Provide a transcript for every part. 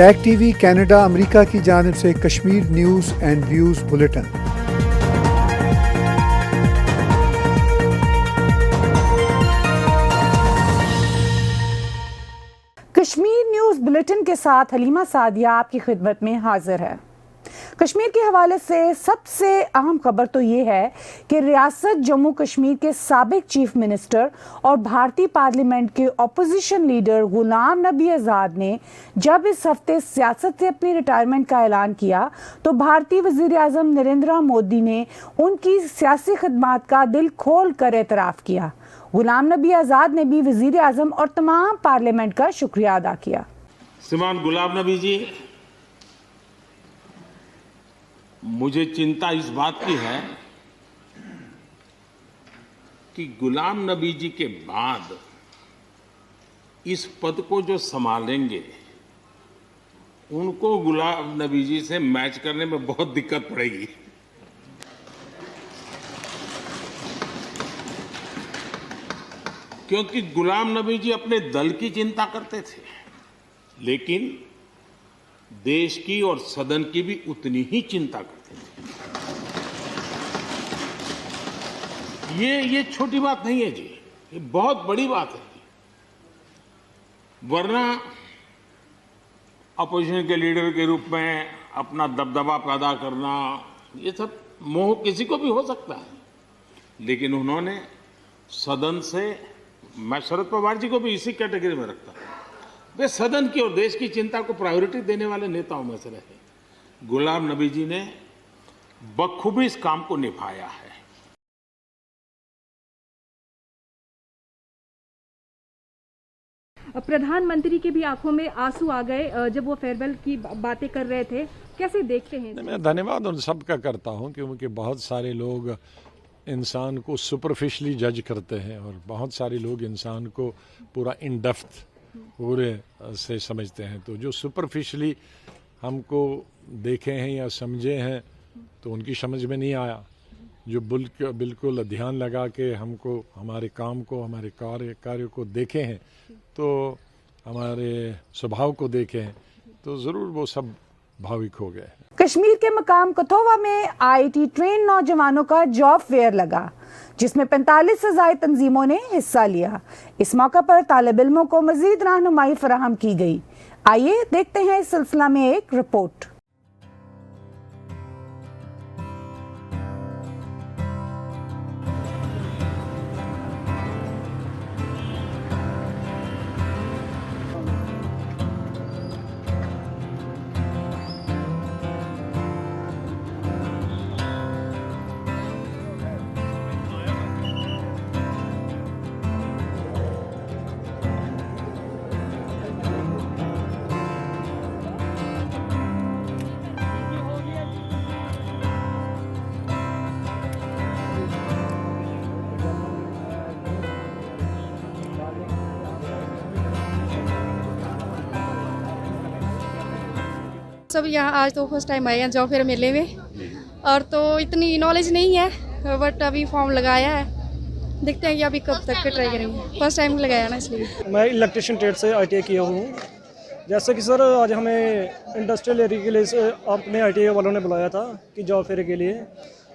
Tag TV Canada America की जानिब से Kashmir news and views bulletin. Kashmir news bulletin के साथ हलीमा सादिया आपकी खिदमत में हाजिर है। कश्मीर के हवाले से सबसे अहम खबर तो ये है कि रियासत जम्मू कश्मीर के साबिक चीफ मिनिस्टर और भारतीय पार्लियामेंट के अपोजिशन लीडर गुलाम नबी आज़ाद ने जब इस हफ्ते सियासत से अपनी रिटायरमेंट का ऐलान किया तो भारतीय वज़ीर आज़म नरेंद्र मोदी ने उनकी सियासी खिदमात का दिल खोल कर एतराफ़ किया। गुलाम नबी आज़ाद ने भी वज़ीर आज़म और तमाम पार्लियामेंट का शुक्रिया अदा किया। श्रीमान गुलाम नबी जी, मुझे चिंता इस बात की है कि गुलाम नबी जी के बाद इस पद को जो संभालेंगे उनको गुलाम नबी जी से मैच करने में बहुत दिक्कत पड़ेगी। क्योंकि गुलाम नबी जी अपने दल की चिंता करते थे, लेकिन देश की और सदन की भी उतनी ही चिंता करते थे। ये छोटी बात नहीं है जी, ये बहुत बड़ी बात है। वरना अपोजिशन के लीडर के रूप में अपना दबदबा पैदा करना, ये सब मोह किसी को भी हो सकता है, लेकिन उन्होंने सदन से, मैं शरद पवार जी को भी इसी कैटेगरी में रखता हूं, वे सदन की और देश की चिंता को प्रायोरिटी देने वाले नेताओं में से रहे। गुलाम नबी जी ने बखूबी इस काम को निभाया है। प्रधानमंत्री के भी आंखों में आंसू आ गए जब वो फेयरवेल की बातें कर रहे थे, कैसे देखते हैं? मैं धन्यवाद उन सब का करता हूं, क्योंकि बहुत सारे लोग इंसान को सुपरफिशली जज करते हैं और बहुत सारे लोग इंसान को पूरा इन डेप्थ पूरे से समझते हैं। तो जो सुपरफिशली हमको देखे हैं या समझे हैं तो उनकी समझ में नहीं आया। जो बिल्कुल ध्यान लगा के हमको, हमारे काम को, हमारे कार्य को देखे हैं, तो हमारे स्वभाव को देखे हैं, तो ज़रूर वो सब भावुक हो गए। कश्मीर के मकाम कथोवा में IIT ट्रेन नौजवानों का जॉब फेयर लगा, जिसमें 45 से ज़ायद तंजीमों ने हिस्सा लिया। इस मौका पर तालिब इल्मों को मजीद रहनुमाई फराहम की गई। आइए देखते हैं इस सिलसिला में एक रिपोर्ट। सब यहाँ आज तो फर्स्ट टाइम आए हैं जॉब फेयर मेले में, और तो इतनी नॉलेज नहीं है, बट अभी फॉर्म लगाया है, देखते हैं कि अभी कब तक ट्राई करेंगे। फर्स्ट टाइम लगाया ना, इसलिए। मैं इलेक्ट्रिशियन ट्रेड से ITI किया हूँ। जैसे कि सर आज हमें इंडस्ट्रियल एरिया के लिए अपने ITI वालों ने बुलाया था कि जॉब फेयर के लिए,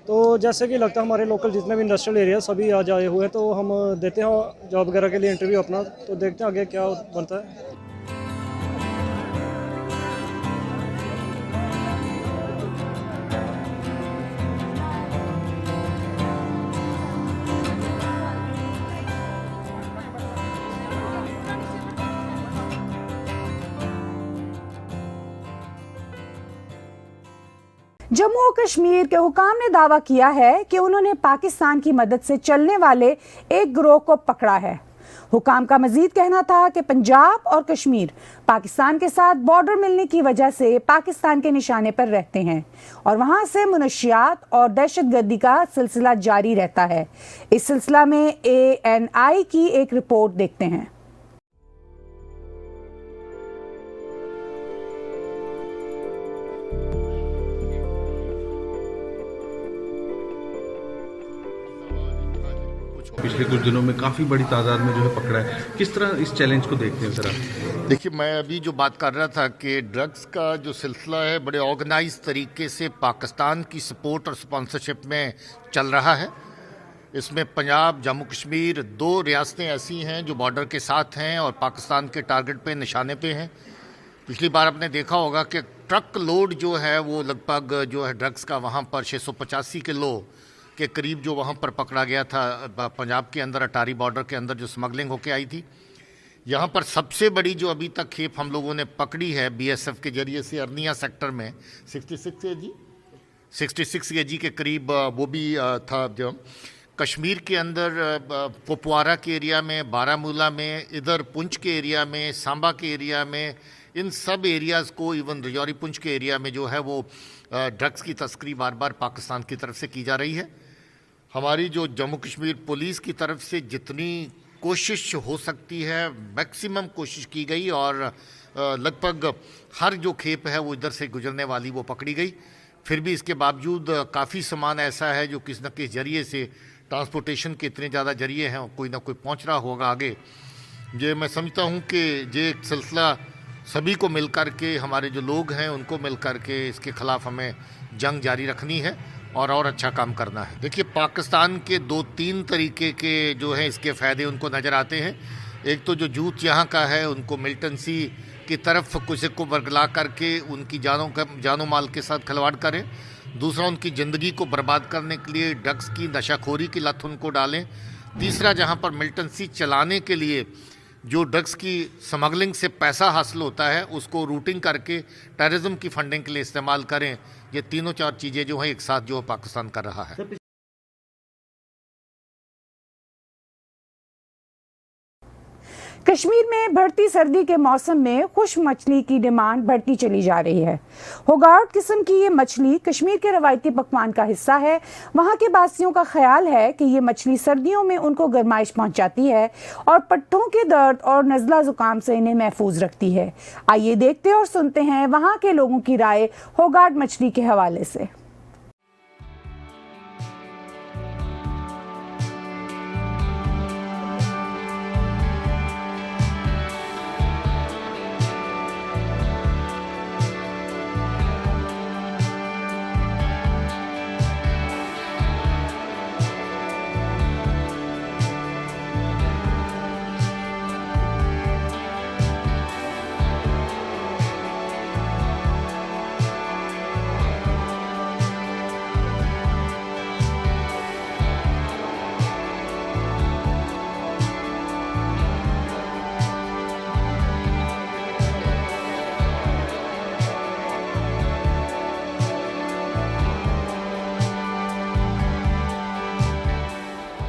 तो जैसे कि लगता है हमारे लोकल जितने भी इंडस्ट्रियल एरिया सभी आज आए हुए हैं, तो हम देते हैं जॉब वगैरह के लिए इंटरव्यू अपना, तो देखते हैं आगे क्या बनता है। जम्मू और कश्मीर के हुकाम ने दावा किया है कि उन्होंने पाकिस्तान की मदद से चलने वाले एक गिरोह को पकड़ा है। हुकाम का मजीद कहना था कि पंजाब और कश्मीर पाकिस्तान के साथ बॉर्डर मिलने की वजह से पाकिस्तान के निशाने पर रहते हैं और वहां से मुनशियात और दहशतगर्दी का सिलसिला जारी रहता है। इस सिलसिला में ANI की एक रिपोर्ट देखते हैं। पिछले कुछ दिनों में काफ़ी बड़ी तादाद में जो है पकड़ा है, किस तरह इस चैलेंज को देखते हैं सर आप? देखिए, मैं अभी जो बात कर रहा था कि ड्रग्स का जो सिलसिला है बड़े ऑर्गेनाइज तरीके से पाकिस्तान की सपोर्ट और स्पॉन्सरशिप में चल रहा है। इसमें पंजाब, जम्मू कश्मीर 2 रियासतें ऐसी हैं जो बॉर्डर के साथ हैं और पाकिस्तान के टारगेट पे, निशाने पे हैं। पिछली बार आपने देखा होगा कि ट्रक लोड जो है वो लगभग जो है ड्रग्स का वहाँ पर 685 किलो के करीब जो वहाँ पर पकड़ा गया था पंजाब के अंदर, अटारी बॉर्डर के अंदर जो स्मगलिंग होके आई थी। यहाँ पर सबसे बड़ी जो अभी तक खेप हम लोगों ने पकड़ी है बीएसएफ के जरिए से अरनिया सेक्टर में 66 केजी के करीब, वो भी था जो कश्मीर के अंदर कुपवारा के एरिया में, बारामूला में, इधर पुंछ के एरिया में, सांबा के एरिया में, इन सब एरियाज़ को, इवन रजौरी पुंछ के एरिया में जो है वो ड्रग्स की तस्करी बार बार पाकिस्तान की तरफ से की जा रही है। हमारी जो जम्मू कश्मीर पुलिस की तरफ से जितनी कोशिश हो सकती है मैक्सिमम कोशिश की गई और लगभग हर जो खेप है वो इधर से गुजरने वाली वो पकड़ी गई। फिर भी इसके बावजूद काफ़ी सामान ऐसा है जो किसी न किसी जरिए से, ट्रांसपोर्टेशन के इतने ज़्यादा जरिए हैं, कोई ना कोई पहुंच रहा होगा आगे। ये मैं समझता हूं कि ये एक सिलसिला सभी को मिलकर के, हमारे जो लोग हैं उनको मिलकर के इसके ख़िलाफ़ हमें जंग जारी रखनी है और अच्छा काम करना है। देखिए, पाकिस्तान के 2-3 तरीके के जो है इसके फ़ायदे उनको नज़र आते हैं। एक तो जो जूत यहाँ का है उनको मिलिटेंसी की तरफ किसी को वर्गला करके उनकी जानो माल के साथ खिलवाड़ करें। दूसरा, उनकी ज़िंदगी को बर्बाद करने के लिए ड्रग्स की नशाखोरी की लत उनको डालें। तीसरा, जहाँ पर मिलिटेंसी चलाने के लिए जो ड्रग्स की स्मगलिंग से पैसा हासिल होता है उसको रूटिंग करके टेररिज्म की फंडिंग के लिए इस्तेमाल करें। ये 3-4 चीज़ें जो हैं एक साथ जो पाकिस्तान कर रहा है। कश्मीर में बढ़ती सर्दी के मौसम में खुश्क मछली की डिमांड बढ़ती चली जा रही है। होगार्ड किस्म की ये मछली कश्मीर के रवायती पकवान का हिस्सा है। वहाँ के वासियों का ख्याल है कि ये मछली सर्दियों में उनको गर्माइश पहुँचाती है और पट्टों के दर्द और नज़ला ज़ुकाम से इन्हें महफूज रखती है। आइए देखते और सुनते हैं वहाँ के लोगों की राय होगार्ड मछली के हवाले से।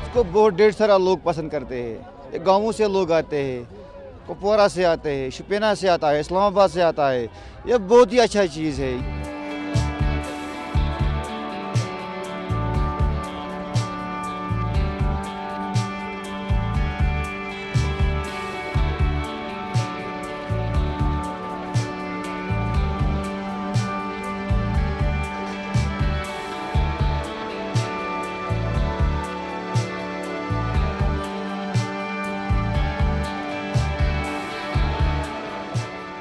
को बहुत ढेर सारा लोग पसंद करते हैं। गाँवों से लोग आते हैं, कुपवारा से आते हैं, शुपियाना से आता है, इस्लामाबाद से आता है। ये बहुत ही अच्छा चीज़ है।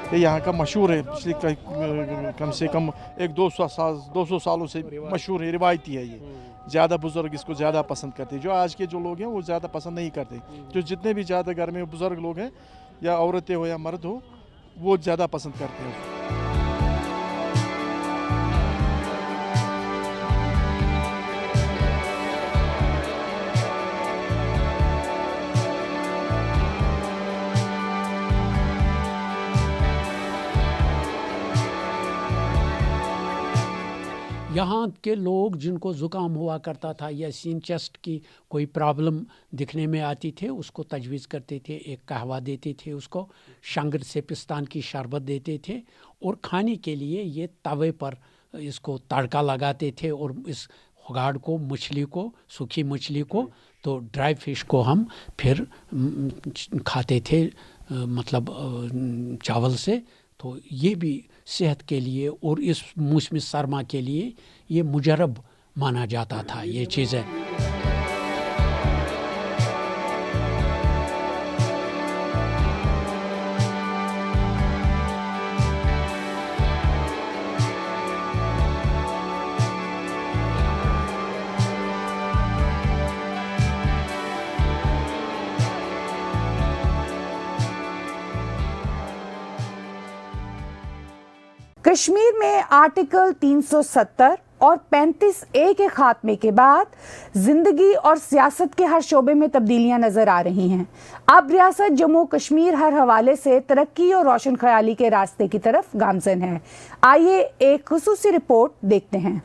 ये यहाँ का मशहूर है, पिछले कम से कम 200 सालों से मशहूर है, रिवायती है। ये ज़्यादा बुज़ुर्ग इसको ज़्यादा पसंद करते हैं। जो आज के जो लोग हैं वो ज़्यादा पसंद नहीं करते। जो जितने भी ज़्यादा घर में बुज़ुर्ग लोग हैं या औरतें हो या मर्द हो, वो ज़्यादा पसंद करते हैं। यहाँ के लोग जिनको ज़ुकाम हुआ करता था या सीन चेस्ट की कोई प्रॉब्लम दिखने में आती थे, उसको तजवीज़ करते थे, एक कहवा देते थे, उसको शंगर से पिस्तान की शरबत देते थे और खाने के लिए ये तवे पर इसको तड़का लगाते थे और इस होगार्ड को, मछली को, सूखी मछली को, तो ड्राई फिश को हम फिर खाते थे, मतलब चावल से। तो ये भी सेहत के लिए और इस मौसमी सरमा के लिए ये मुजरब माना जाता था ये चीज़ें। कश्मीर में आर्टिकल 370 और 35A के खात्मे के बाद जिंदगी और सियासत के हर शोबे में तब्दीलियां नजर आ रही हैं। अब रियासत जम्मू कश्मीर हर हवाले से तरक्की और रोशन ख्याली के रास्ते की तरफ गामजन है। आइए एक खुसूसी रिपोर्ट देखते हैं।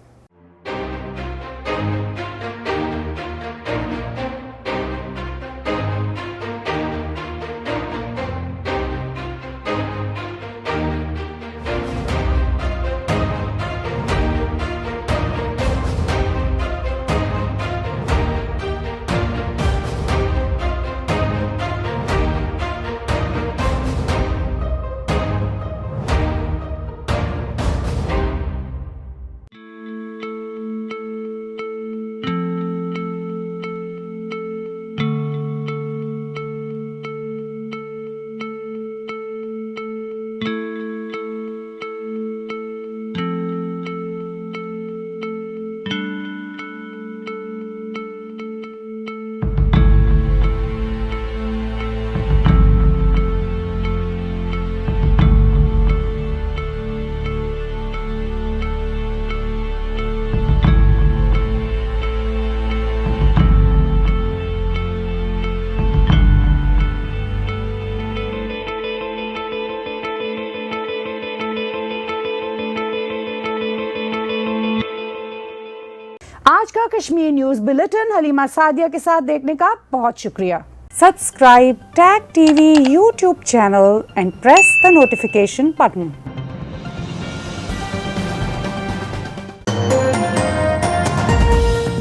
आज का कश्मीर न्यूज बुलेटिन हलीमा सादिया के साथ देखने का बहुत शुक्रिया। Subscribe tag TV YouTube channel and press the notification button.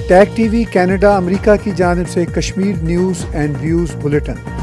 Tag TV Canada America की जानिब से Kashmir news and views bulletin.